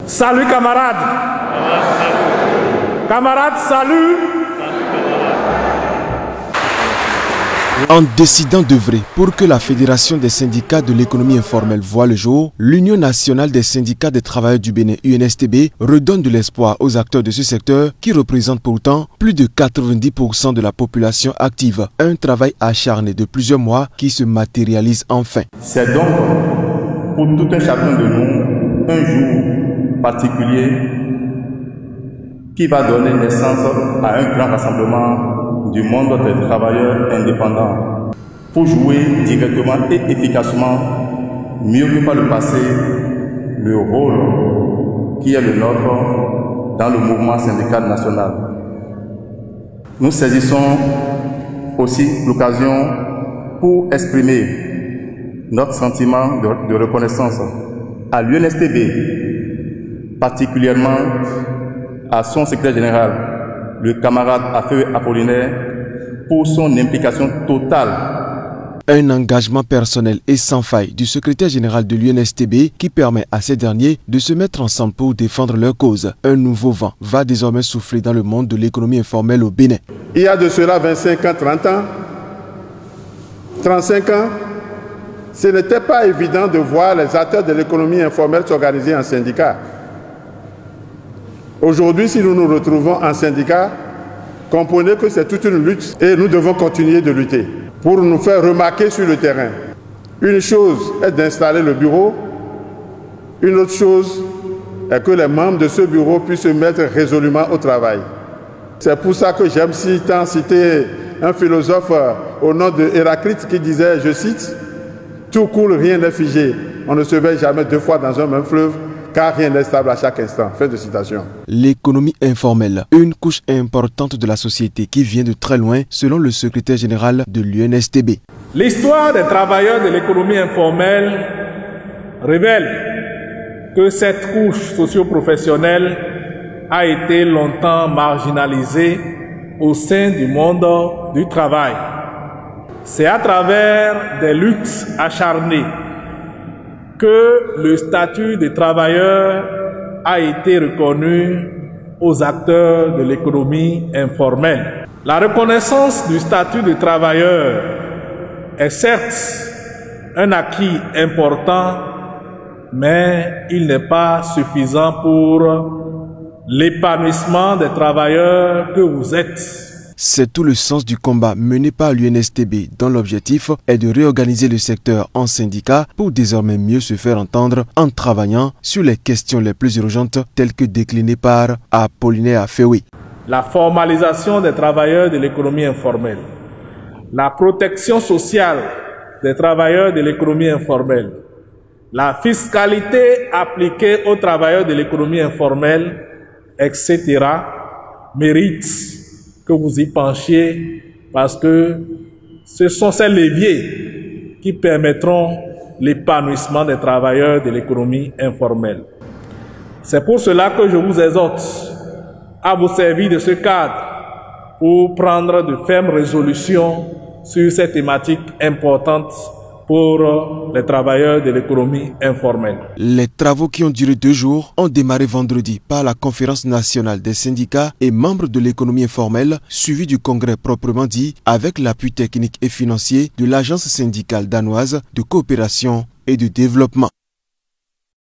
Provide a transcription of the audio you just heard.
Salut camarades. Camarades, salut. En décidant d'œuvrer pour que la Fédération des syndicats de l'économie informelle voie le jour, l'Union nationale des syndicats des travailleurs du Bénin, UNSTB, redonne de l'espoir aux acteurs de ce secteur qui représentent pourtant plus de 90% de la population active. Un travail acharné de plusieurs mois qui se matérialise enfin. C'est donc pour tout un chacun de nous un jour particulier qui va donner naissance à un grand rassemblement du monde des travailleurs indépendants pour jouer directement et efficacement, mieux que par le passé, le rôle qui est le nôtre dans le mouvement syndical national. Nous saisissons aussi l'occasion pour exprimer notre sentiment de reconnaissance à l'UNSTB, particulièrement à son secrétaire général, le camarade Afeu Apollinaire, pour son implication totale. Un engagement personnel et sans faille du secrétaire général de l'UNSTB qui permet à ces derniers de se mettre ensemble pour défendre leur cause. Un nouveau vent va désormais souffler dans le monde de l'économie informelle au Bénin. Il y a de cela 25 ans, 30 ans, 35 ans, ce n'était pas évident de voir les acteurs de l'économie informelle s'organiser en syndicats. Aujourd'hui, si nous nous retrouvons en syndicat, comprenez que c'est toute une lutte et nous devons continuer de lutter pour nous faire remarquer sur le terrain. Une chose est d'installer le bureau, une autre chose est que les membres de ce bureau puissent se mettre résolument au travail. C'est pour ça que j'aime tant citer un philosophe au nom de Héraclite qui disait, je cite, « Tout coule, rien n'est figé, on ne se baigne jamais deux fois dans un même fleuve, car rien n'est stable à chaque instant. » Fin de citation. L'économie informelle, une couche importante de la société qui vient de très loin, selon le secrétaire général de l'UNSTB. L'histoire des travailleurs de l'économie informelle révèle que cette couche socio-professionnelle a été longtemps marginalisée au sein du monde du travail. C'est à travers des luttes acharnées que le statut des travailleurs a été reconnu aux acteurs de l'économie informelle. La reconnaissance du statut de travailleur est certes un acquis important, mais il n'est pas suffisant pour l'épanouissement des travailleurs que vous êtes. C'est tout le sens du combat mené par l'UNSTB dont l'objectif est de réorganiser le secteur en syndicats pour désormais mieux se faire entendre en travaillant sur les questions les plus urgentes telles que déclinées par Apollinaire Afeu. La formalisation des travailleurs de l'économie informelle, la protection sociale des travailleurs de l'économie informelle, la fiscalité appliquée aux travailleurs de l'économie informelle, etc., méritent que vous y penchiez parce que ce sont ces leviers qui permettront l'épanouissement des travailleurs de l'économie informelle. C'est pour cela que je vous exhorte à vous servir de ce cadre pour prendre de fermes résolutions sur ces thématiques importantes pour les travailleurs de l'économie informelle. Les travaux qui ont duré 2 jours ont démarré vendredi par la Conférence nationale des syndicats et membres de l'économie informelle, suivi du congrès proprement dit avec l'appui technique et financier de l'Agence syndicale danoise de coopération et de développement.